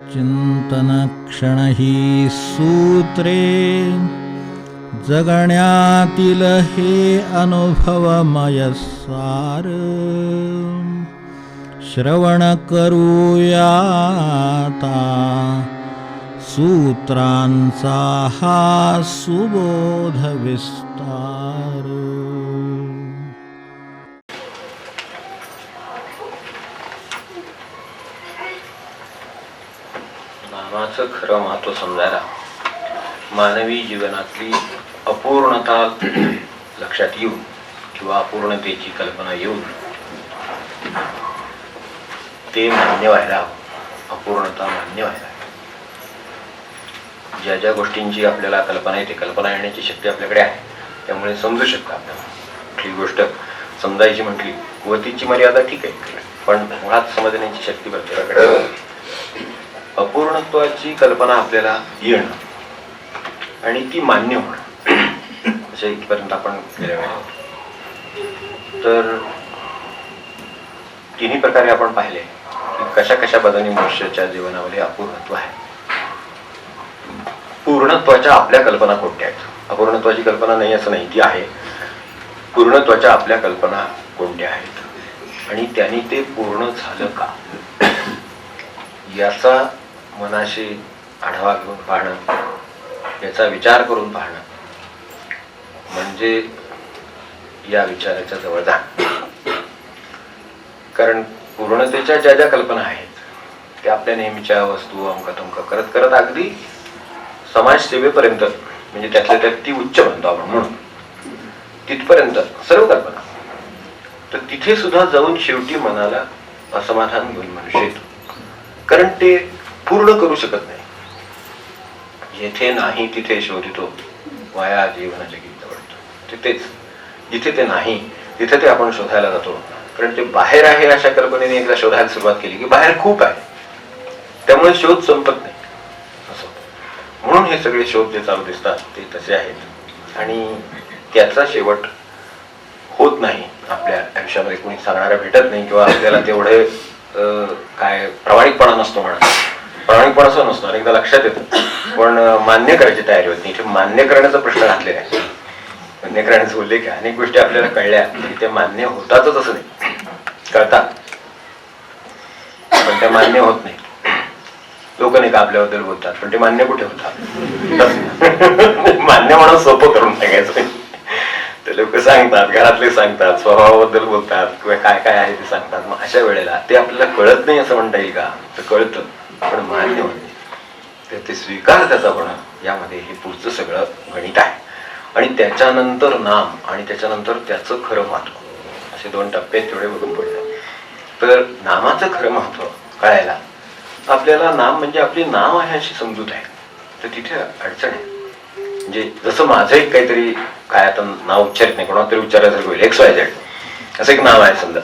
चिंतनक्षण ही सूत्रे जगण्यातील हे अनुभवमय सार श्रवण करूयाता सूत्रांचा हा सुबोध विस्तार. नामाचं खरं महत्त्व समजायला मानवी जीवनातली अपूर्णता लक्षात येऊन किंवा अपूर्णतेची कल्पना येऊन ते मान्य व्हायला हवं. अपूर्णता मान्य व्हायला ज्या ज्या गोष्टींची आपल्याला कल्पना येते, कल्पना येण्याची शक्ती आपल्याकडे आहे, त्यामुळे समजू शकतं आपल्याला. कुठली गोष्ट समजायची म्हटली व तिची मर्यादा ठीक आहे, पण मुळात समजण्याची शक्ती प्रत्येकाकडे. अपूर्णत्वाची कल्पना आपल्याला येणं आणि ती मान्य होणं अशा इथपर्यंत आपण गेल्या वेळेला. तर तिन्ही प्रकारे आपण पाहिले की कशा कशा बदलांनी मनुष्याच्या जीवनामध्ये अपूर्णत्व आहे. पूर्णत्वाच्या आपल्या कल्पना कोणत्या आहेत? अपूर्णत्वाची कल्पना नाही असं नाही, ती आहे. पूर्णत्वाच्या आपल्या कल्पना कोणत्या आहेत आणि त्यांनी ते पूर्ण झालं का याचा मनाशी आढावा घेऊन पाहणं, याचा विचार करून पाहणं म्हणजे या विचाराच्या जवळ जाणं. कारण पूर्णतेच्या ज्या ज्या कल्पना आहेत त्या आपल्या नेहमीच्या वस्तू अमकतमक करत करत अगदी समाजसेवेपर्यंत, म्हणजे त्यातल्या त्यात ती उच्च म्हणतो आपण म्हणून, तिथपर्यंत सर्व कल्पना. तर तिथे सुद्धा जाऊन शेवटी मनाला असमाधान घेऊन मनुष्य येतो. कारण ते पूर्ण करू शकत नाही. जेथे नाही तिथे शोधितो वाया जीवनाच्या गीत आवडतो. तिथेच जिथे ते नाही तिथे ते आपण शोधायला जातो. कारण ते बाहेर आहे अशा कल्पनेने एकदा शोधायला सुरुवात केली की बाहेर खूप आहे, त्यामुळे शोध संपत नाही असं. म्हणून हे सगळे शोध जे चालू दिसतात ते तसे आहेत आणि त्याचा शेवट होत नाही. आपल्या आयुष्यामध्ये कोणी सांगणारा भेटत नाही किंवा आपल्याला तेवढे काय प्रामाणिकपणा नसतो म्हणा. प्रामाणिकपणा असं नसतो, अनेकदा लक्षात येतं, पण मान्य करायची तयारी होत नाही. इथे मान्य करण्याचा प्रश्न घातलेला आहे. मान्य करण्याचं बोलले की अनेक गोष्टी आपल्याला कळल्या की त्या मान्य होतातच असं नाही, कळतात पण त्या मान्य होत नाही. लोक नाही का आपल्याबद्दल बोलतात पण ते मान्य कुठे होतात. मान्य म्हणून सोपं करून सांगायचं. ते लोक सांगतात, घरातले सांगतात, स्वभावाबद्दल बोलतात किंवा काय काय आहे ते सांगतात. मग अशा वेळेला ते आपल्याला कळत नाही असं म्हणता येईल का? तर कळतं पण मान्य होत नाही. तर ते स्वीकार त्याचा होणं यामध्ये हे पुढचं सगळं गणित आहे. आणि त्याच्यानंतर नाम आणि त्याच्यानंतर त्याचं खरं महत्व, असे दोन टप्पे तेवढे बघून पडले. तर नामाचं खरं महत्व कळायला आपल्याला नाम म्हणजे आपली नाव आहे अशी समजूत आहे. तर तिथे अडचण आहे. म्हणजे जसं माझं एक काहीतरी काय आता नाव उच्चारित नाही, कोणाला तरी उच्चारायचं होईल, XYZ असं एक नाव आहे समजा.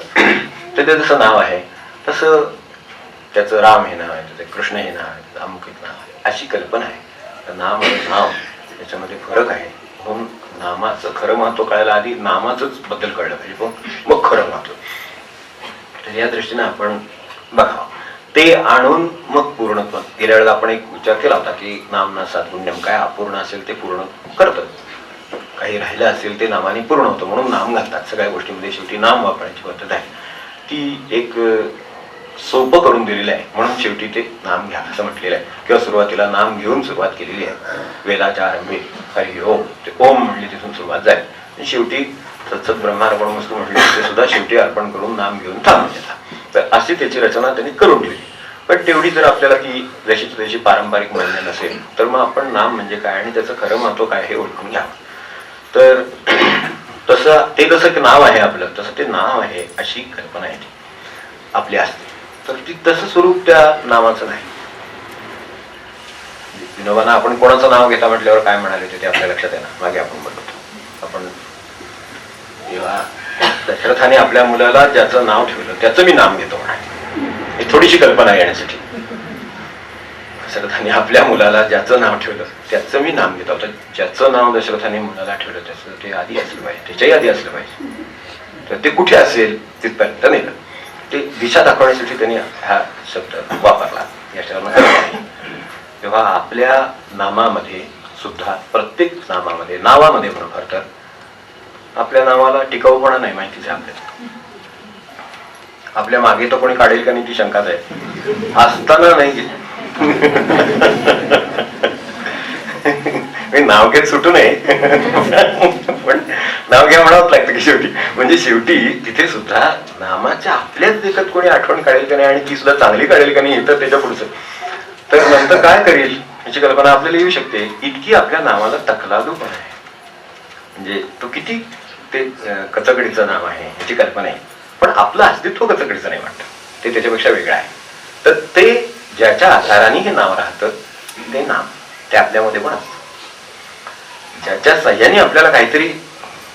तर ते जसं नाव आहे तसं त्याचं राम हे नाव आहे, त्याचं कृष्ण हे नाव आहे, अमुक नाव आहे, अशी कल्पना आहे. तर नाम आणि नाव याच्यामध्ये फरक आहे. म्हणून नामाचं खरं महत्व कळायला आधी नामाचंच बद्दल कळलं पाहिजे, मग खरं महत्व. तर या दृष्टीने आपण बघावं ते आणून मग पूर्णत्व. गेल्या वेळेला आपण एक विचार केला होता की नामना सातपुण्यम, काय अपूर्ण असेल ते पूर्ण करतं, काही राहिलं असेल ते नामाने पूर्ण होतं, म्हणून नाम घालतात सगळ्या गोष्टींमध्ये. शेवटी नाम वापरायची पद्धत आहे ती एक सोपं करून दिलेलं आहे. म्हणून शेवटी ते नाम घ्या असं म्हटलेलं आहे किंवा सुरुवातीला नाम घेऊन सुरुवात केलेली आहे. वेदाच्या आरंभी हरी ओम, ते ओम म्हणले तिथून सुरुवात जाईल. आणि शेवटी सत्सत ब्रह्मार्पण वस्तू म्हटली ते सुद्धा शेवटी अर्पण करून नाम घेऊन थांबून येतात. तर अशी त्याची रचना त्यांनी करून ठेवली. पण तेवढी जर आपल्याला ती जशी त्याची पारंपरिक मान्य नसेल तर मग आपण नाम म्हणजे काय आणि त्याचं खरं महत्व काय हे ओळखून घ्यावं. तर तसं ते जसं नाव आहे आपलं तसं ते नाव आहे अशी कल्पना आहे ती आपली असते. तर ती तसं स्वरूप त्या नामाचं नाही. विनोबांना आपण कोणाचं नाव घेता म्हटल्यावर काय म्हणाले ते आपल्या लक्षात आहे ना. मागे आपण बोलतो आपण जेव्हा दशरथाने आपल्या मुलाला ज्याचं नाव ठेवलं त्याचं मी नाम घेतो म्हणाले. ही थोडीशी कल्पना येण्यासाठी. दशरथाने आपल्या मुलाला ज्याचं नाव ठेवलं त्याचं मी नाम घेतो. तर ज्याचं नाव दशरथाने मुलाला ठेवलं त्याचं ते आधी असलं पाहिजे, त्याच्याही आधी असलं पाहिजे. तर ते कुठे असेल तिथपर्यंत नेलं. ते दिशा दाखवण्यासाठी त्यांनी हा शब्द वापरला. याच्यावर. तेव्हा आपल्या नामामध्ये सुद्धा, प्रत्येक नामामध्ये, नावामध्ये बरोबर, तर आपल्या नावाला टिकाऊपणा नाही माहितीच आहे आपल्याला. आपल्या मागे तर कोणी काढेल का नाही ती शंकाच आहे. असताना नाही नाव घेत सुटू नये, पण नाव घ्या म्हणावंच लागतं की शेवटी. म्हणजे शेवटी तिथे सुद्धा नामाच्या आपल्याच देखत कोणी आठवण काढेल का नाही, आणि ती सुद्धा चांगली काढेल का नाही, तर त्याच्या पुढचं तर नंतर काय करेल याची कल्पना आपल्याला येऊ शकते. इतकी आपल्या नावाला तकलादूपणा आहे. म्हणजे तो किती ते कचकडीचं नाव आहे याची कल्पना आहे, पण आपलं अस्तित्व कचकडीचं नाही वाटतं, ते त्याच्यापेक्षा वेगळं आहे. तर ते ज्याच्या आधाराने हे नाव राहतं ते नाम ते आपल्यामध्ये पण असतं. ज्याच्या साह्याने आपल्याला काहीतरी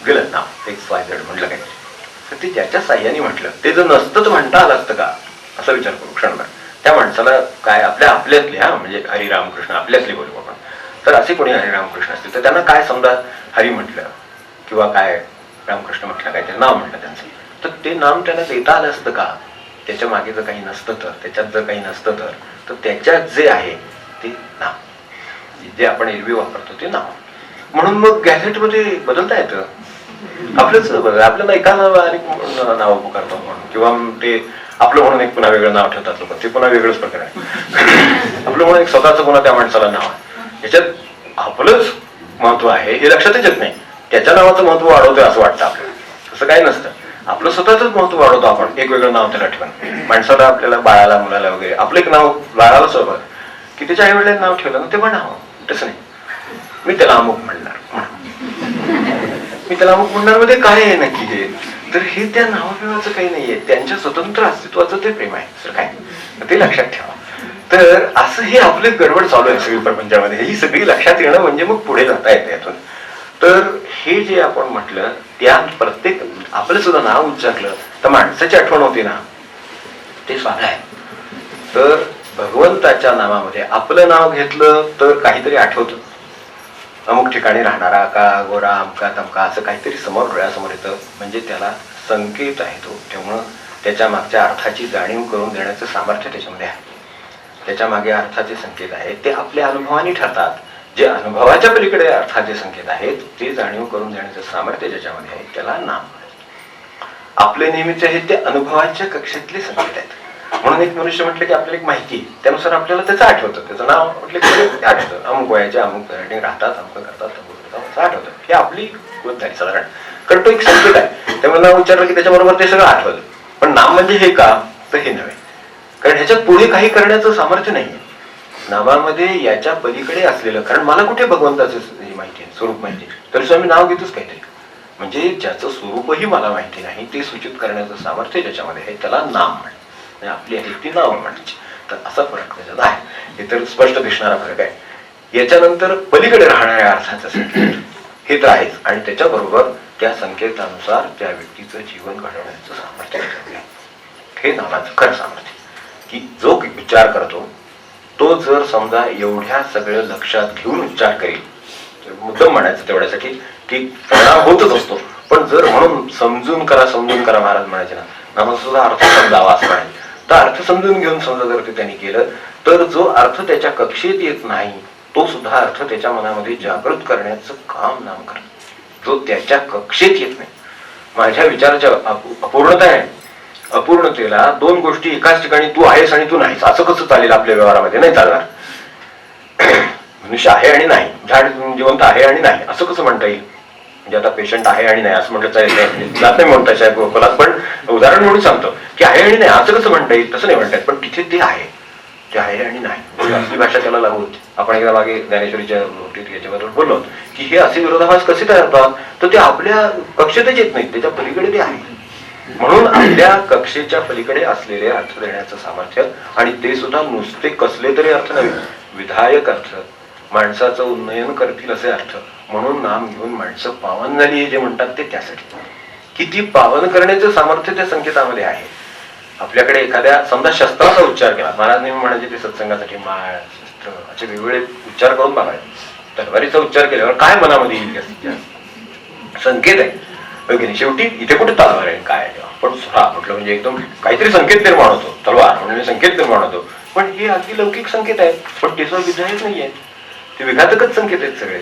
गेलं नाव, XYZ म्हटलं काहीतरी, तर ते ज्याच्या साह्याने म्हटलं, ते जर नसतं तर म्हणता आलं असतं का, असा विचार करू क्षणभर. त्या माणसाला काय आपल्यातले, म्हणजे हरिरामकृष्ण आपल्यातले बोलू आपण, तर असे कोणी हरिरामकृष्ण असतील तर त्यांना काय समजा हरी म्हटलं किंवा काय रामकृष्ण म्हटलं, काहीतरी नाव म्हटलं त्यांचं, तर ते नाम त्यांना देता आलं असतं का. त्याच्या मागे जर काही नसतं तर, त्याच्यात जर काही नसतं तर त्याच्यात जे आहे ते नाव, जे आपण एरवी वापरतो ते नाव. म्हणून मग गॅझेटमध्ये बदलता येतं. आपल्याला एका नाव पुकारतो म्हणून, किंवा ते आपलं म्हणून एक पुन्हा वेगळं नाव ठेवतात लोक, ते पुन्हा वेगळंच प्रकार आहे. आपलं म्हणून एक स्वतःचं पुन्हा त्या माणसाला नाव आहे, याच्यात आपलंच महत्व आहे हे लक्षातच येत नाही. त्याच्या नावाचं महत्व वाढवतोय असं वाटतं आपल्याला. तसं काही नसतं. आपलं स्वतःच महत्व वाढवतो आपण, एक वेगळं नाव त्याला ठेवून. माणसाला, आपल्याला, बाळाला, मुलाला वगैरे आपलं एक नाव, बाळाला सोबत की त्याच्या आई वडिलांनी नाव ठेवलं ना, ते पण नाव तसं नाही. मी त्याला अमुक म्हणणार, मी त्याला अमुक म्हणणार मध्ये काय आहे नक्की हे, तर हे त्या नावाबिवाचं काही नाहीये, त्यांच्या स्वतंत्र अस्तित्वाचं ते प्रेम आहे, सर काय ते लक्षात ठेवा. तर असं हे आपले गडबड चालू आहे सगळी प्रपंचामध्ये. ही सगळी लक्षात येणं म्हणजे मग पुढे जाता येते यातून. तर हे जे आपण म्हटलं, त्या प्रत्येक आपलं सुद्धा नाव उच्चारलं तर माणसाची आठवण होती ना, ते स्वागत आहे. तर भगवंताच्या नावामध्ये आपलं नाव घेतलं तर काहीतरी आठवतं. अमुक ठिकाणी राहणारा का, गोरा, अमका तमका, असं काहीतरी समोर डोळ्यासमोर येतं. म्हणजे त्याला संकेत आहे तो. त्यामुळं त्याच्या मागच्या अर्थाची जाणीव करून देण्याचं सामर्थ्य त्याच्यामध्ये आहे. त्याच्या मागे अर्थाचे संकेत आहेत, ते आपल्या अनुभवाने ठरतात. जे अनुभवाच्या पलीकडे अर्थाचे संकेत आहेत ते जाणीव करून देण्याचं सामर्थ्य ज्याच्यामध्ये आहे त्याला नाम. आपले नेहमीचे आहेत ते अनुभवाच्या कक्षेतले संकेत आहेत. म्हणून एक मनुष्य म्हटलं की आपल्याला एक माहिती, त्यानुसार आपल्याला त्याचं आठवतं. त्याचं नाव म्हटलं की आठवतं. अमुक वयाचे अमुक राहतात, अमुक करतात, असं आठवतं. हे आपली गोष्ट झाली साधारण, कारण तो एक संकेत आहे. त्यामुळे नाव उच्चारलं की त्याच्याबरोबर ते सगळं आठवतं. पण नाम म्हणजे हे का, तर हे नव्हे. कारण ह्याच्यात पुढे काही करण्याचं सामर्थ्य नाहीये नामामध्ये, याच्या पलीकडे असलेलं. कारण मला कुठे भगवंताचं माहिती आहे, स्वरूप माहिती आहे, तरी सुद्धा मी नाव घेतोच काहीतरी. म्हणजे ज्याचं स्वरूपही मला माहिती नाही ते सूचित करण्याचं सामर्थ्य ज्याच्यामध्ये आहे त्याला नाम म्हणतात. आपली आहे ती नाव म्हणायची. तर असा फरक त्याच्यात आहे. हे तर स्पष्ट दिसणारा फरक आहे. याच्यानंतर पलीकडे राहणाऱ्या अर्थाचा संकेत हे तर आहेच, आणि त्याच्याबरोबर त्या संकेतानुसार त्या व्यक्तीचं जीवन घडवण्याचं सामर्थ्य आहे. हे नावाचं खरं सामर्थ्य, की जो विचार करतो तो जर समजा एवढ्या सगळं लक्षात घेऊन उच्चार करेल, मुद्दाम म्हणायचं तेवढ्यासाठी की परिणाम होतच असतो, पण जर म्हणून समजून करा महाराज म्हणायचे ना, नामाचा सुद्धा अर्थ समजावा असं म्हणायचं. तर अर्थ समजून घेऊन समजा जर ते त्यांनी केलं तर जो अर्थ त्याच्या कक्षेत येत नाही तो सुद्धा अर्थ त्याच्या मनामध्ये जागृत करण्याचं काम नाम करतो. जो त्याच्या कक्षेत येत नाही, माझ्या विचाराच्या अपूर्णता आहे, अपूर्णतेला दोन गोष्टी एकाच ठिकाणी, तू आहेस आणि तू नाहीस, असं कसं चालेल आपल्या व्यवहारामध्ये, नाही चालणार. मनुष्य आहे आणि नाही, झाड जिवंत आहे आणि नाही असं कसं म्हणता येईल. म्हणजे आता पेशंट आहे आणि नाही असं म्हटलं चालेल नाही म्हणता साहेब गोपालात, पण उदाहरण म्हणून सांगतो की आहे आणि नाही असं कसं म्हणता येईल, तसं नाही म्हणता येईल. पण तिथे ते आहे आणि नाही, असली भाषा त्याला लागू होती. आपण एकदा मागे ज्ञानेश्वरीच्या याच्याबरोबर बोललो की हे असे विरोधाभास कसे तयार होतात, तर ते आपल्या कक्षेतच येत नाहीत, त्याच्या पलीकडे ते आहे. म्हणून आपल्या कक्षेच्या पलीकडे असलेले अर्थ देण्याचं सामर्थ्य, आणि ते सुद्धा नुसते कसले तरी अर्थ नव्हे, विधायक अर्थ, माणसाचं उन्नयन करतील असे अर्थ. म्हणून नाम घेऊन माणसं पावन झाली जे म्हणतात ते त्यासाठी, किती पावन करण्याचं सामर्थ्य त्या संकेतामध्ये आहे. आपल्याकडे एखाद्या समजा शस्त्राचा उच्चार केला, महाराज नेहमी म्हणायचे ते सत्संगासाठी माळ, शस्त्र असे वेगवेगळे उच्चार करून बघायचे. तलवारीचा उच्चार केल्यावर काय मनामध्ये येईल जास्तीत जास्त संकेत आहे. शेवटी इथे कुठे तलवार आहे काय आहे, पण सुद्धा म्हटलं म्हणजे एकदम काहीतरी संकेत निर्माण होतो. तलवार म्हणजे संकेत निर्माण होतो पण हे अगदी लौकिक संकेत आहेत, पण ते सुद्धा विधायक नाही आहेत, ते विघातकच संकेत आहेत सगळे.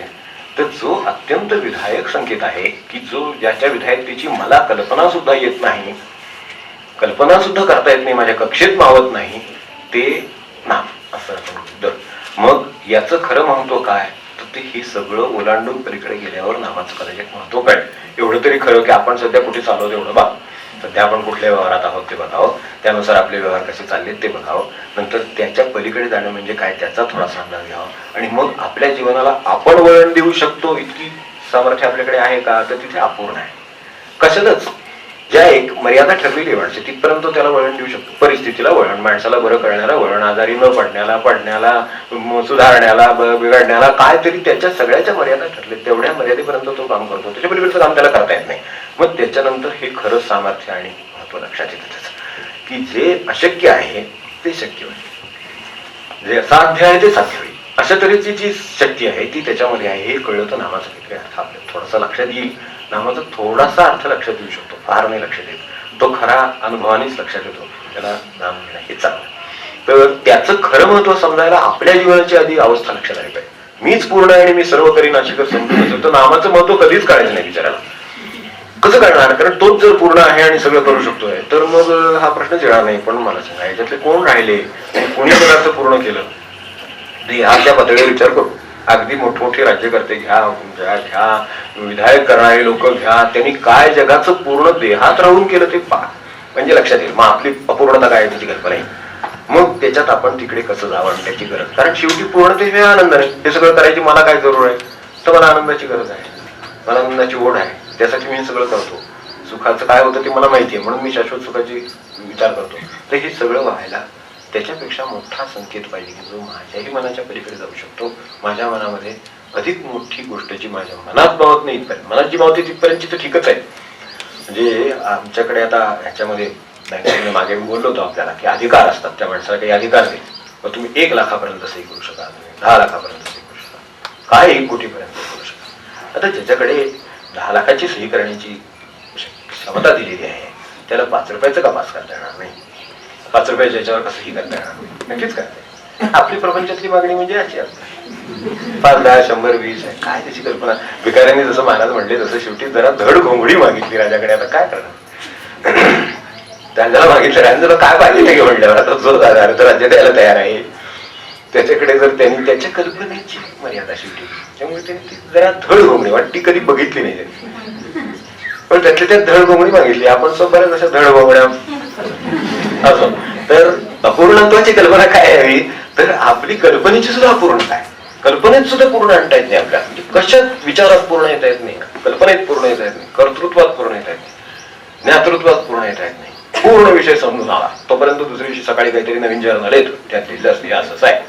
तर जो अत्यंत विधायक संकेत आहे की जो ज्याच्या विधायकतेची मला कल्पना सुद्धा येत नाही, कल्पना सुद्धा करता येत नाही, माझ्या कक्षेत मावत नाही, ते नाम असं आपण. मग याचं खरं महत्व काय, तर ते हे सगळं ओलांडून पलीकडे गेल्यावर नामाचं कदाचित महत्व कळेल. एवढं तरी खरं की आपण सध्या कुठे चाललो तेवढं बघ, सध्या आपण कुठल्या व्यवहारात आहोत ते बघावं, त्यानुसार आपले व्यवहार कसे चाललेत ते बघावं, नंतर त्याच्या पलीकडे जाणं म्हणजे काय त्याचा थोडासा अंदाज घ्यावा, आणि मग आपल्या जीवनाला आपण वळण देऊ शकतो इतकी सामर्थ्य आपल्याकडे आहे का, तर तिथे अपूर्ण आहे. कशातच ज्या एक मर्यादा ठरलेली आहे माणसे तिथपर्यंत त्याला वळण देऊ शकतो, परिस्थितीला वळण, माणसाला बरं करण्याला वळण, आजारी न पडण्याला सुधारण्याला बिघडण्याला काहीतरी त्याच्या सगळ्याच्या मर्यादा ठरले, तेवढ्या मर्यादेपर्यंत तो काम करतो, त्याच्या पलीकडचं काम त्याला करता येत नाही. मग त्याच्यानंतर हे खरं सामर्थ्य आणि महत्व लक्षात येतं की जे अशक्य आहे ते शक्य होईल, जे असाध्य आहे ते साध्य होईल, अशा तऱ्हेची जी शक्ती आहे ती त्याच्यामध्ये आहे. हे कळलं तर नामाचा किती अर्थ आपल्याला थोडासा लक्षात येईल, नामाचा थोडासा अर्थ लक्षात येऊ शकतो, फार नाही लक्षात येत, तो खरा अनुभवानेच लक्षात येतो, त्याला नाम घेणं हे चांगलं. तर त्याचं खरं महत्व समजायला आपल्या जीवनाची आधी अवस्था लक्षात आली पाहिजे. मीच पूर्ण आहे आणि मी सर्व करीन अशी जर समजून असेल तर नामाचं महत्व कधीच कळायचं नाही विचारायला. कसं करणार, कारण तोच जर पूर्ण आहे आणि सगळं करू शकतोय तर मग हा प्रश्नच येणार नाही. पण मला सांगा याच्यातले कोण राहिले, कोणी पदार्थ पूर्ण केलं, देहाच्या पातळीवर विचार करू. अगदी मोठमोठे राज्यकर्ते घ्या, विधायक करणारे लोक घ्या, त्यांनी काय जगाचं पूर्ण देहात राहून केलं ते पहा, म्हणजे लक्षात येईल मग आपली अपूर्णता काय त्याची कल्पना येईल. मग त्याच्यात आपण तिकडे कसं जावं त्याची गरज, कारण शेवटी पूर्णते हे आनंद आहे. हे सगळं करायची मला काय जरूर आहे, तर मला आनंदाची गरज आहे, मला आनंदाची ओढ आहे, त्यासाठी मी हे सगळं करतो. सुखाचं काय होतं ते मला माहिती आहे म्हणून मी शाश्वत सुखाची विचार करतो. तर हे सगळं व्हायला त्याच्यापेक्षा मोठा संकेत पाहिजे की जो माझ्याही मनाच्या पलीकडे जाऊ शकतो, माझ्या मनामध्ये अधिक मोठी गोष्ट जी माझ्या मनात मावत नाही इथपर्यंत, मनात जी मावते तिथपर्यंतची तर ठीकच आहे. म्हणजे आमच्याकडे आता ह्याच्यामध्ये बँकेमध्ये मागे मी बोललो होतो आपल्याला की अधिकार असतात, त्या माणसाला काही अधिकार नाही, मग तुम्ही 1 लाखापर्यंत सही करू शका, 10 लाखापर्यंत सही करू शका, काय 1 कोटीपर्यंत करू शका. आता ज्याच्याकडे 10 लाखाची सही करण्याची क्षमता दिलेली आहे त्याला 5 रुपयाचं का पास करता येणार नाही, 5 रुपयाच्या याच्यावर कसंही करता येणार नाही, नक्कीच करते. आपली प्रपंचातली मागणी म्हणजे अशी असते 5, 10, 100, 20 आहे, काय त्याची कल्पना. भिकाऱ्यांनी जसं महाराज म्हणले तसं शेवटी जरा धड घोंगडी मागितली राजाकडे, आता काय करणार. राजाला मागितलं, राजाला काय पाहिजे नाही म्हणल्यावर आता जो तर राज्य द्यायला तयार आहे, त्याच्याकडे जर त्यांनी त्याच्या कल्पनेची मर्यादा शेवटी, त्यामुळे त्यांनी ती जरा धड घोंगडी वाटती कधी बघितली नाही त्यांनी, पण त्यातली त्यात धड घोंगडी मागितली. आपण सो बऱ्याच अशा धड घोंगड्या असो. तर अपूर्णत्वाची कल्पना काय यावी, तर आपली कल्पनेची सुद्धा अपूर्णता आहे, कल्पनेत सुद्धा पूर्ण आणता येत नाही आपल्याला. म्हणजे कशात विचारात पूर्ण येता येत नाही, कल्पनेत पूर्ण येता येत नाही, कर्तृत्वात पूर्ण येता येत नाही, ज्ञातृत्वात पूर्ण येता येत नाही. पूर्ण विषय समजून आला तोपर्यंत दुसऱ्या दिवशी सकाळी काहीतरी नवीन जर्नल येतो, त्यात लिहिलं असते असंच आहे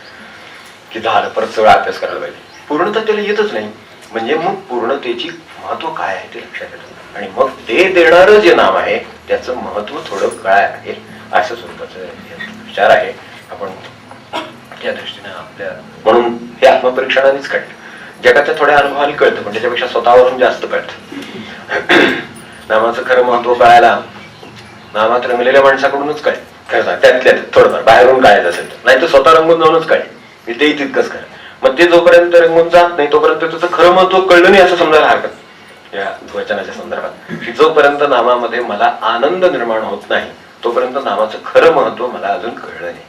की झालं, परत सगळा अभ्यास करायला पाहिजे. पूर्णता त्याला येतच नाही, म्हणजे मग पूर्णतेची महत्व काय आहे ते लक्षात येतं, आणि मग ते देणारं जे नाम आहे त्याचं महत्व थोडं काय आहे अशा स्वरूपाचा विचार आहे. आपण या दृष्टीने आपल्या म्हणून हे आत्मपरीक्षणानेच कळतं, जगाच्या थोड्या अनुभवाने कळतं पण त्याच्यापेक्षा स्वतःवरून जास्त कळतं. नामाचं खरं महत्व कळायला नामात रंगलेल्या माणसाकडूनच कळेल, खरं त्यातल्या थोडंफार बाहेरून कळायचं असेल तर, नाही तर स्वतः रंगून जाऊनच कळेल, मी तेही तितकंच कळेल. मग ते जोपर्यंत रंगून जात नाही तोपर्यंत त्याचं खरं महत्व कळलं नाही असं समजायला हरकत या वचनाच्या संदर्भात, की जोपर्यंत नामामध्ये मला आनंद निर्माण होत नाही तोपर्यंत नामाचं खरं महत्व मला अजून कळलं नाही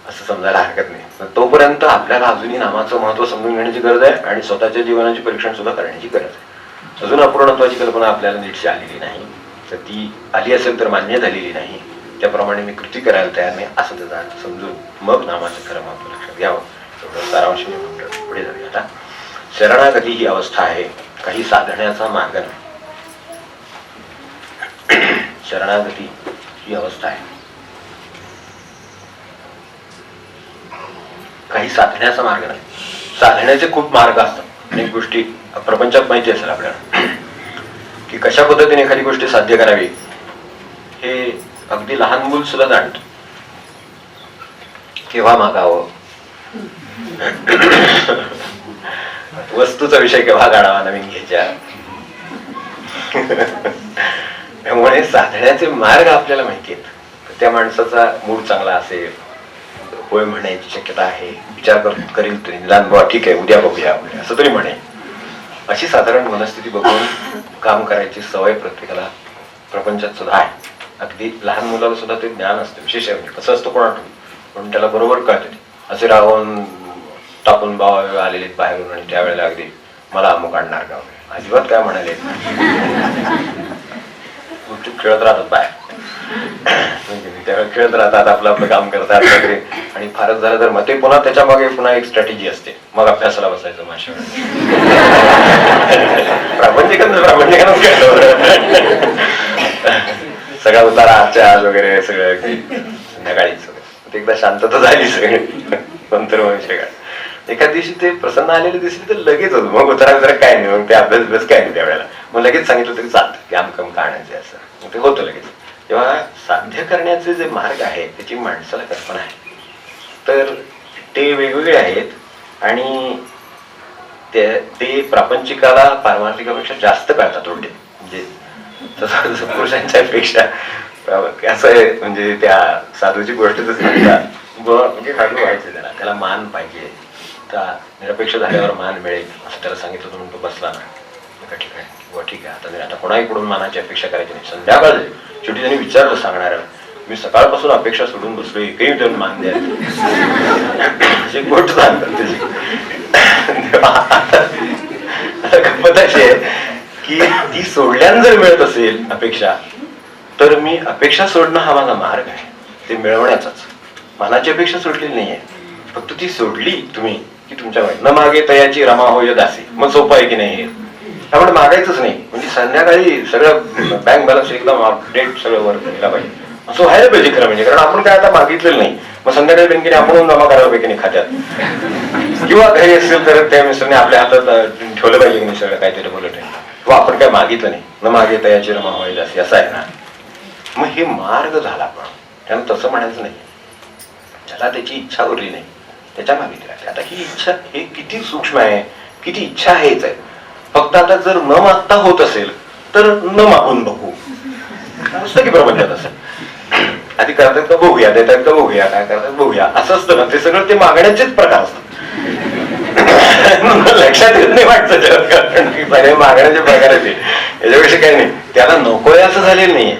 असं समजायला हरकत नाही. तोपर्यंत आपल्याला अजूनही नामाचं महत्व समजून घेण्याची गरज आहे आणि स्वतःच्या जीवनाचे परीक्षण सुद्धा करण्याची गरज आहे. अजून अपूर्णत्वाची कल्पना आपल्याला नीटशी आलेली नाही, तर ती आली असेल तर मान्य झालेली नाही, त्याप्रमाणे मी कृती करायला तयार नाही असं त्याचा अर्थ समजून मग नामाचं खरं महत्व लक्षात घ्यावं. एवढं सारांश मी म्हणतो. पुढे जाऊया आता. शरणागती ही अवस्था आहे, काही साधण्याचा मार्ग नाही. शरणागती ही अवस्था आहे, काही साधण्याचा मार्ग नाही. साधण्याचे खूप मार्ग असतात, अनेक गोष्टी प्रपंचात माहिती असेल आपल्याला की कशा पद्धतीने एखादी गोष्ट साध्य करावी, हे अगदी लहान मूल सुद्धा जाणतं. केव्हा मागावं, वस्तूचा विषय केव्हा काढावा नवीन घ्यायच्या, त्यामुळे साधण्याचे मार्ग आपल्याला माहिती आहेत. त्या माणसाचा मूड चांगला असेल, होय म्हणण्याची शक्यता आहे, विचार करील तरी निदान बुवा ठीक आहे उद्या बघूया वगैरे असं तरी म्हणेल. अशी साधारण मनस्थिती बघून काम करायची सवय प्रत्येकाला प्रपंचात सुद्धा आहे. अगदी लहान मुलाला सुद्धा ते ज्ञान असतं. विशेष आहे कसं असतं कोणाला पण त्याला बरोबर कळते. असे राहून टाकून बाबा आलेले बाहेरून आणि त्यावेळेला अगदी मला अमुक आणणार का वगैरे अजिबात काय म्हणाले खेळत राहतात बाहेर. त्यावेळेला खेळत राहतात, आपलं आपलं काम करतात वगैरे. आणि फारच झालं तर मग ते पुन्हा त्याच्या मागे पुन्हा एक स्ट्रॅटेजी असते, मग अभ्यासाला बसायचं माझ्या प्रापंचिकांच सगळा उतारा आजच्या आज वगैरे सगळं संध्याकाळीच वगैरे. एकदा शांतता झाली सगळी नंतर मग एखाद दिवशी ते प्रसन्न आलेले दिसले तर लगेच होतो मग उतारा काय नाही, मग ते अभ्यास काय नाही त्यावेळेला. मग लगेच सांगितलं तरी चालतं की आमकम का आणायचं असं, मग ते होतं लगेच. तेव्हा साध्य करण्याचे जे मार्ग आहे त्याची माणसाला कल्पना आहे, तर ते वेगवेगळे आहेत आणि ते प्रापंचिकाला पारमार्थिकापेक्षा जास्त कळतात उलटे. म्हणजे तसं पुरुषांच्या पेक्षा असं आहे. म्हणजे त्या साधूची गोष्ट तर म्हणजे साधू व्हायचं त्याला मान पाहिजे, निरपेक्ष झाल्यावर मान मिळेल असं त्याला सांगितलं होतं. म्हणून तो बसला ना एका ठिकाणी किंवा ठीक आहे आता कोणाकडून मानाची अपेक्षा करायची नाही. संध्याकाळ शेवटी त्यांनी विचारलं सांगणार, मी सकाळपासून अपेक्षा सोडून बसलो एकही त्यांनी मान द्यायची गोष्ट सांगतात त्याची. गंमत अशी आहे की ती सोडल्यानं जर मिळत असेल अपेक्षा, तर मी अपेक्षा सोडणं हा माझा मार्ग आहे, ते मिळवण्याचाच. मानाची अपेक्षा सोडलेली नाहीये, फक्त ती सोडली तुम्ही की तुमच्या न मागे तयाची रमा होय दासी. मग सोपं आहे की नाही, त्यामुळे मागायचंच नाही. म्हणजे संध्याकाळी सगळं बँक बॅलन्स एकदम अपडेट सगळं वर केला पाहिजे असं व्हायला पाहिजे खरं म्हणजे. कारण आपण काय आता मागितलेलं नाही, मग संध्याकाळी बँकेने आपण जमा करायला पाहिजे नाही खात्यात, किंवा घरी असेल तर त्या मिस्टरने आपल्या हातात ठेवलं पाहिजे की नाही सगळं काहीतरी बोलत आहे, किंवा आपण काय मागितलं नाही न मागे तयाची रमा होय दासी असं आहे ना. मग हे मार्ग झाला, पण त्यानं तसं म्हणायचं नाही. ज्याला त्याची इच्छा उरली नाही त्याच्या मागे राहते. आता ही इच्छा हे किती सूक्ष्म आहे, किती इच्छा हेच आहे. फक्त आता जर न मागता होत असेल तर न मागून बघू असतं की प्रपंचात. असं आधी करतात का बघूया, देतात का बघूया, काय करतात बघूया असं असतं ना. ते सगळं ते मागण्याचेच प्रकार असतात. लक्षात येत नाही वाटतं मागण्याचे प्रकार आहेत याच्यापेक्षा काही नाही. त्याला नकोय असं झालेलं नाहीये,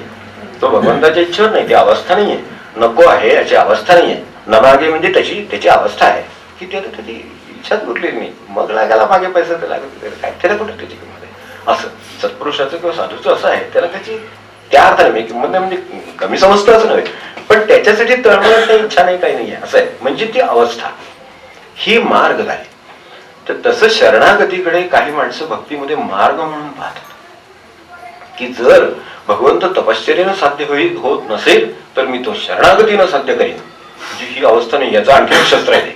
तो भगवंताच्या इच्छेवर नाही, ती अवस्था नाहीये. नको आहे याची अवस्था नाहीये. न मागे म्हणजे त्याची अवस्था आहे की त्याला त्याची इच्छाच उरलेली नाही. मग लागायला मागे पैसा तर लागत काय त्याला कुठे त्याची किंमत आहे. असं सत्पुरुषाचं किंवा साधूचं असं आहे, त्याला त्याची त्या अर्थाने किंमत नाही म्हणजे कमी समजतं असं नव्हे, पण त्याच्यासाठी तळमळत नाही, इच्छा नाही, काही नाही आहे असं आहे. म्हणजे ती अवस्था ही मार्ग झाली. तर तसं शरणागतीकडे काही माणसं भक्तीमध्ये मार्ग म्हणून पाहतात की जर भगवंत तपश्चर्यानं साध्य होत नसेल तर मी तो शरणागतीनं साध्य करीन. म्हणजे ही अवस्था नाही, याचं आणखी शस्त्र आहे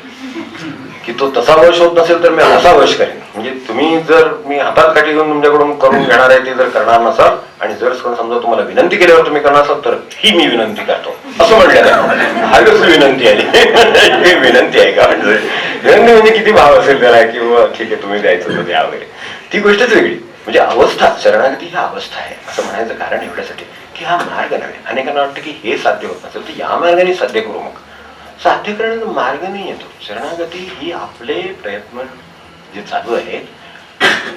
की तो तसा वश होत नसेल तर मी असा वश करेन. म्हणजे तुम्ही जर मी हातात काठी घेऊन तुमच्याकडून करून घेणार आहे ते जर करणार नसाल, आणि जर समजा तुम्हाला विनंती केल्यावर तुम्ही करणार असाल तर ही मी विनंती करतो असं म्हटलं. हा कसं विनंती आहे, विनंती आहे का म्हणजे विनंती म्हणजे किती भाव असेल त्याला, किंवा ठीक आहे तुम्ही द्यायचं तर द्या वगैरे, ती गोष्टच वेगळी. म्हणजे अवस्था शरणागती ही अवस्था आहे असं म्हणायचं कारण एवढ्यासाठी की हा मार्ग नव्हे. अनेकांना वाटतं की हे साध्य होत नसेल तर या मार्गाने साध्य करू. मग साध्य करण्याचा मार्ग नाही येतो. शरणागती ही आपले प्रयत्न जे चालू आहेत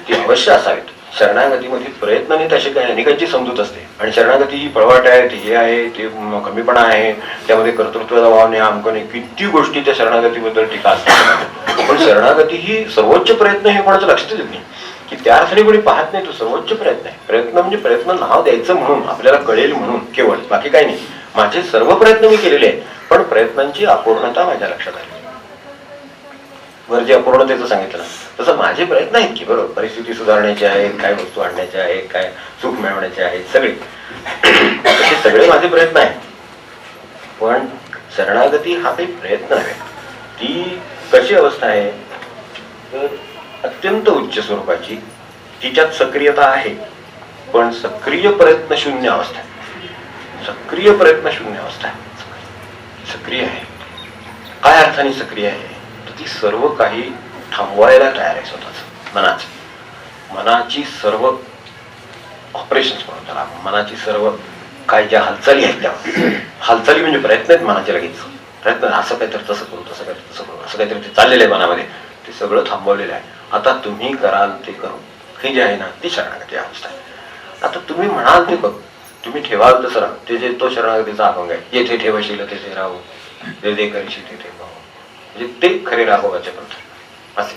ते अवश्य असावेत. शरणागतीमध्ये प्रयत्न नाही तसे काही अनेकांची समजूत असते, आणि शरणागती ही पळवाट आहे, ते हे आहे, ते कमीपणा आहे, त्यामध्ये कर्तृत्वाचा भाव नाही, आमकं नाही, किती गोष्टी त्या शरणागतीबद्दल टीका असतात. पण शरणागती ही सर्वोच्च प्रयत्न हे कोणाचं लक्षातच येत नाही की त्या अर्थाने कोणी पाहत नाही. तो सर्वोच्च प्रयत्न आहे. प्रयत्न म्हणजे प्रयत्न नाव द्यायचं म्हणून, आपल्याला कळेल म्हणून केवळ, बाकी काही नाही. माझे सर्व प्रयत्न मी केलेले आहेत, पण प्रयत्नांची अपूर्णता माझ्या लक्षात आली. वर जे अपूर्णतेचं सांगितलं तसं माझे प्रयत्न आहेत की बरोबर परिस्थिती सुधारण्याचे आहेत, काय वस्तू आणण्याचे आहेत, काय सुख मिळवण्याचे आहेत, सगळे तसे सगळे माझे प्रयत्न आहेत. पण शरणागती हा काही प्रयत्न नव्हे. ती कशी अवस्था आहे तर अत्यंत उच्च स्वरूपाची, तिच्यात सक्रियता आहे, पण सक्रिय प्रयत्न शून्य अवस्था आहे. सक्रिय प्रयत्न शून्य अवस्था आहे. सक्रिय आहे काय अर्थाने सक्रिय आहे तर ती सर्व काही थांबवायला तयार आहे. स्वतःच मनाची सर्व ऑपरेशन्स म्हणून त्याला, मनाची सर्व काय ज्या हालचाली आहेत त्या हालचाली म्हणजे प्रयत्न आहेत मनाचे लगेच प्रयत्न असं काहीतरी तसं करू, तसं काहीतरी तसं करू, असं काहीतरी ते चाललेलं आहे मनामध्ये, ते सगळं थांबवलेलं आहे. आता तुम्ही कराल ते करू, हे जे आहे ना ती शरणागती अवस्था आहे. आता तुम्ही म्हणाल ते करू, तुम्ही ठेवाल तसं राहू, ते जे तो शरणागतीचा अभंग आहे, येथे ठेवशील तेथे राहू, जे करशील तेथे पाहू, म्हणजे ते खरे राघवाचे पंथ असे.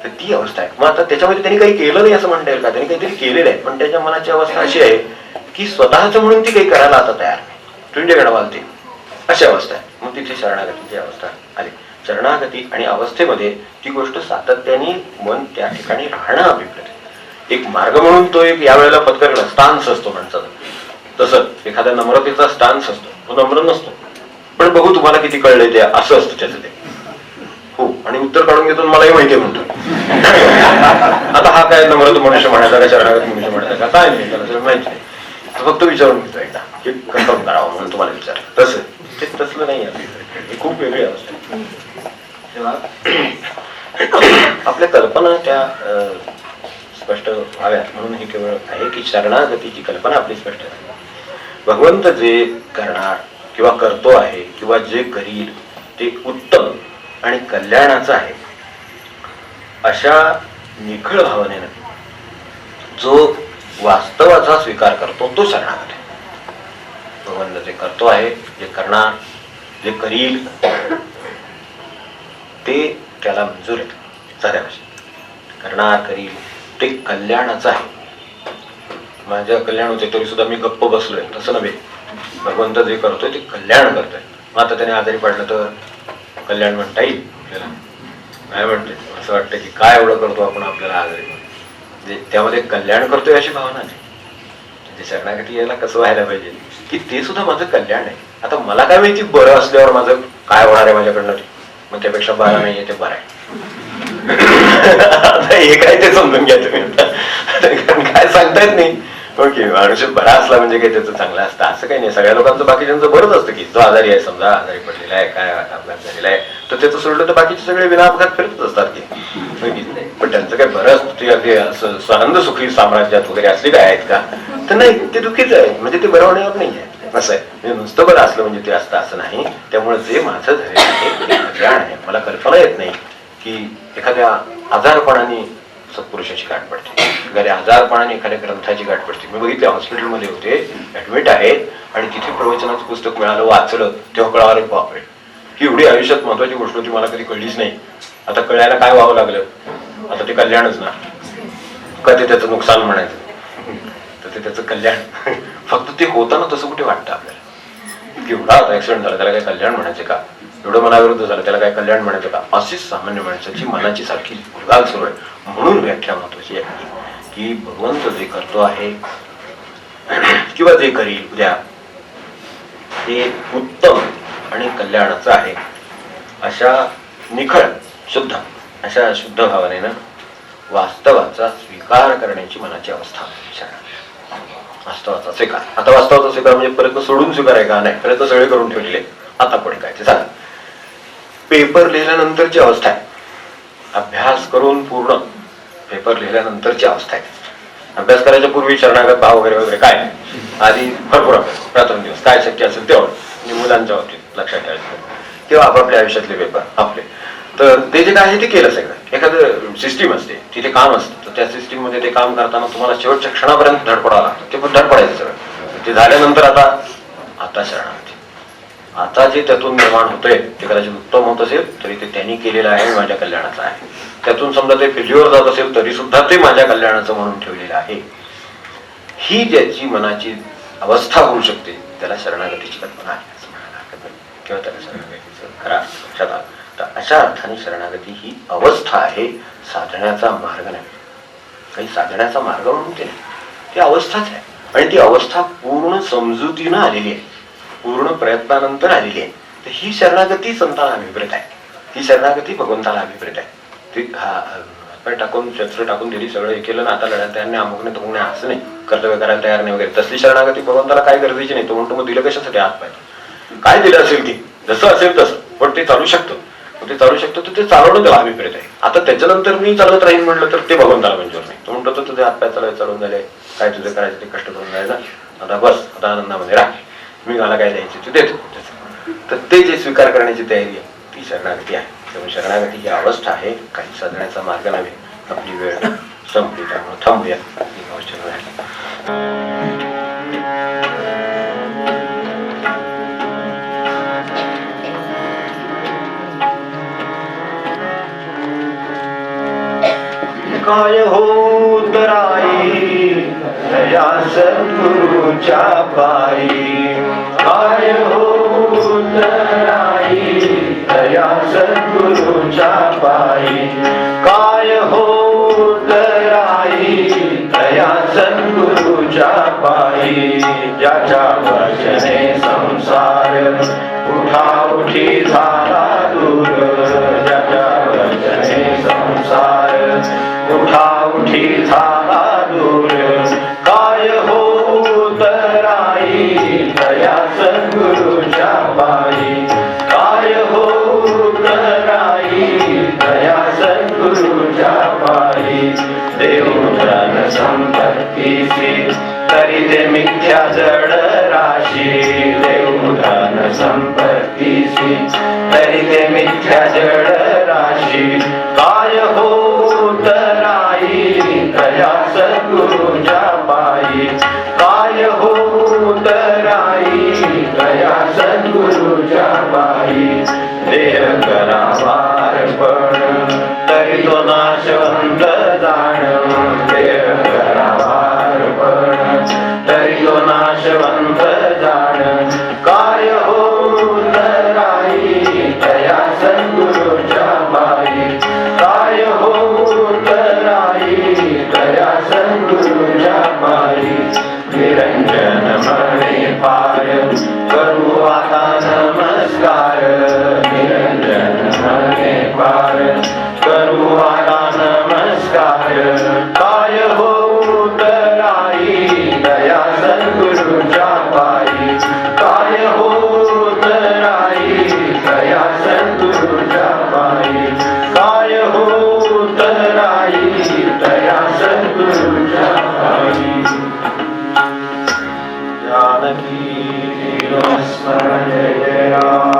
तर ती अवस्था आहे. मग आता त्याच्यामध्ये त्यांनी काही केलं नाही असं म्हणता येईल का? त्यांनी काहीतरी केलेलं आहे, पण त्याच्या मनाची अवस्था अशी आहे की स्वतःच म्हणून ती काही करायला आता तयार नाही, तुझे घडवाल ते, अशी अवस्था आहे. मग तिथे शरणागतीची अवस्था आली. शरणागती आणि अवस्थेमध्ये ती गोष्ट सातत्याने मन त्या ठिकाणी राहणं अभिप्रेत आहे. एक मार्ग म्हणून तो एक यावेळेला पत्करणं स्टान्स असतो माणसाचा, तसं एखाद्या नम्रतेचा स्टान्स असतो, तो नम्र नसतो, पण बघू तुम्हाला किती कळलंय ते, असं असतं त्याचं ते. हो, आणि उत्तर काढून घेतो मलाही माहिती आहे म्हणतो. आता हा काय नम्रत मनुष्य म्हणायचा का शरणागत मनुष्य म्हणायचा का काय नाही, त्याला माहिती नाही, फक्त विचारून घेतो एकदा हे कन्फर्म करावं म्हणून तुम्हाला विचार. तसं ते तसलं नाही आहे, हे खूप वेगळी अवस्था आहे. तेव्हा आपल्या कल्पना त्या स्पष्ट व्हाव्यात म्हणून हे केवळ आहे की शरणागतीची कल्पना आपली स्पष्ट आहे. भगवंत जे करणार किंवा करतो आहे किंवा जे करील ते उत्तम आणि कल्याणाचं आहे, अशा निखळ भावनेनं जो वास्तवाचा स्वीकार करतो तो शरणागत आहे. भगवंत जे करतो आहे, जे करणार, जे करील ते त्याला मंजूर आहे. साध्या भाषेत करणार करील ते कल्याणाचं आहे. माझं कल्याण होते तरी सुद्धा मी गप्प बसलोय तसं नव्हे. भगवंत जे करतोय ते कल्याण करतोय. मग आता त्याने आजारी पडलं तर कल्याण म्हणता येईल आपल्याला? काय म्हणते, असं वाटतं की काय एवढं करतो आपण आपल्याला आजारी, त्यामध्ये कल्याण करतोय अशी भावना नाही. म्हणजे शरणागती यायला कसं व्हायला पाहिजे की ते सुद्धा माझं कल्याण आहे. आता मला काय माहिती बरं असल्यावर माझं काय होणार आहे माझ्याकडनं, मग त्यापेक्षा बरं नाहीये ते बरं आहे. आता हे काय ते समजून घ्या तुम्ही, काय सांगता येत नाही. ओके, माणूस बरा असला म्हणजे काही त्याचं चांगलं असतं असं काही नाही. सगळ्या लोकांचं बाकीच्यांचं बरंच असतं की जो आजारी आहे, समजा आजारी पडलेला आहे, काय अपघात झालेला आहे, तर त्याचं सोडलं तर बाकीचे सगळे विना अपघात फिरतच असतात की. पण त्यांचं काय बरं असतं ते अगदी असं स्वानंद सुखी साम्राज्यात वगैरे असले काय आहेत का? तर नाही, ते दुःखीच आहे. म्हणजे ते बरं होण्यावर नाही आहे असं आहे. म्हणजे नुसतं बरं असलं म्हणजे ते असतं असं नाही. त्यामुळे जे माझं झालेलं आहे ते कल्याण आहे. मला कल्पना येत नाही की एखाद्या आजारपणाने सत्पुरुषाची गाठ पडते, एखाद्या आजारपणाने एखाद्या ग्रंथाची गाठ पडते. मी बघितले हॉस्पिटलमध्ये होते, ऍडमिट आहेत, आणि तिथे प्रवचनाचं पुस्तक मिळालं, वाचलं, तेव्हा कळालं बापरे की एवढी आयुष्यात महत्वाची गोष्ट होती, मला कधी कळलीच नाही. आता कळायला काय व्हावं लागलं, आता ते कल्याणच ना का ते त्याचं नुकसान म्हणायचं, तर ते त्याचं कल्याण. फक्त ते होताना तसं कुठे वाटतं आपल्याला की एवढा आता ऍक्सिडेंट झाला त्याला काय कल्याण म्हणायचं का, एवढं मनाविरुद्ध झालं त्याला काय कल्याण म्हणायचं का, अशीच सामान्य माणसाची मनाची सारखी गुलगाल सुरू आहे. म्हणून व्याख्या महत्वाची आहे की भगवंत जे करतो आहे किंवा जे करील उद्या ते उत्तम आणि कल्याणाचं आहे. अशा निखळ शुद्ध अशा शुद्ध भावनेनं वास्तवाचा स्वीकार करण्याची मनाची अवस्था. वास्तवाचा स्वीकार, आता वास्तवाचा स्वीकार म्हणजे प्रयत्न सोडून स्वीकार आहे का? नाही, प्रयत्न सगळे करून ठेवलेले, आता पुढे काय ते सांग. पेपर लिहिल्यानंतरची अवस्था आहे, अभ्यास करून पूर्ण पेपर लिहिल्यानंतरची अवस्था आहे. अभ्यास करायच्या पूर्वी शरणागत भाव वगैरे वगैरे काय, आधी भरपूर अभ्यास, रात्रंदिवस काय शक्य असेल तेवढं. म्हणजे मुलांच्या बाबतीत लक्षात ठेवायचं किंवा आपापल्या आयुष्यातले पेपर आपले, तर ते जे काय आहे ते केलं सगळं. एखादं सिस्टीम असते, तिथे काम असतं, तर त्या सिस्टीम मध्ये ते काम करताना तुम्हाला शेवटच्या क्षणापर्यंत धडपडावं लागतं. ते पण धडपडायचं सगळं. ते झाल्यानंतर आता शरणागती, आता जे त्यातून निर्माण होतंय ते कदाचित उत्तम होत असेल तरी ते त्यांनी केलेलं आहे, माझ्या कल्याणाचं आहे. त्यातून समजा ते फेल्युअर जात असेल तरी सुद्धा ते माझ्या कल्याणाचं म्हणून ठेवलेलं आहे. ही ज्याची मनाची अवस्था होऊ शकते त्याला शरणागतीची कल्पना आहे असं म्हणायला हरकत नाही, किंवा त्याला शरणागतीचं खरा लक्षात आलं. तर अशा अर्थाने शरणागती ही अवस्था आहे, साधण्याचा मार्ग नाही. काही साधण्याचा मार्ग म्हणून ते नाही, ती अवस्थाच आहे. आणि ती अवस्था पूर्ण समजुतीनं आलेली आहे, पूर्ण प्रयत्नानंतर आलेली आहे. तर ही शरणागती संताला अभिप्रेत आहे, ही शरणागती भगवंताला अभिप्रेत आहे. ती आपण टाकून शस्त्र टाकून दिली, सगळं हे केलं ना, आता लढायला तयार नाही, अमुक नाही तमुक नाही, असं नाही, कर्तव्य करायला तयार नाही वगैरे, तसली शरणागती भगवंताला काय गरजेची नाही. तो म्हणतो मग दिलं कशासाठी हात पाहिजे, काय दिलं असेल ती जसं असेल तसं, पण ते चालू शकतं. ते चालू शकतो तर ते चालवणं त्याला अभिप्रेत आहे. आता त्याच्यानंतर मी चालत राहीन म्हटलं तर ते भगवंताला मंजूर नाही. तो म्हणतो तुझे हातपाय चालवून झाले, काय तुझं करायचं ते कष्ट करून जायचं, आता बस, आता आनंदामध्ये राह, मी मला काय द्यायचे ते देतो. तर ते जे स्वीकार करण्याची तयारी आहे ती शरणागती आहे. त्यामुळे शरणागती ही अवस्था आहे, काही साधण्याचा मार्ग नव्हे. आपली वेळ संपली, त्यामुळे थांबूया. काय होत राई या सद्गुरूच्या पायी, काय होत राई या सद्गुरूच्या पायी, काय होत राई या सद्गुरूच्या पायी. ज्याच्या वचने संसार उठाउठी झाला दूर, ज्याच्या वचने संसार उठाउठी झाला दूर, काय होत राई दया सद्गुरूच्या पायी, काय होत राई दया सद्गुरूच्या पायी. देवधन संपत्तीची तरी ते मिथ्या जड राशी, देवधन संपत्तीची तरी ते मिथ्या जड राशी, काय होत राई दया सद्गुरूच्या पायी, काय होत राई दया सद्गुरूच्या पायी. देह करावार पण तरी तो नाशवंत जाण, देह करावार पण तरी तो नाशवंत जाण, काय होत राई दया सद्गुरूच्या पायी, काय होत राई दया सद्गुरूच्या पायी. निरंजन म्हणे पार करू आता नमस्कार, निरंजन म्हणे पार करू आता नमस्कार, काय होत राई दया सद्गुरूच्या पायी, काय होत राई दया सद्गुरूच्या पायी, काय होत राई दया सद्गुरूच्या पायी. जानकी स्मरण जय राम.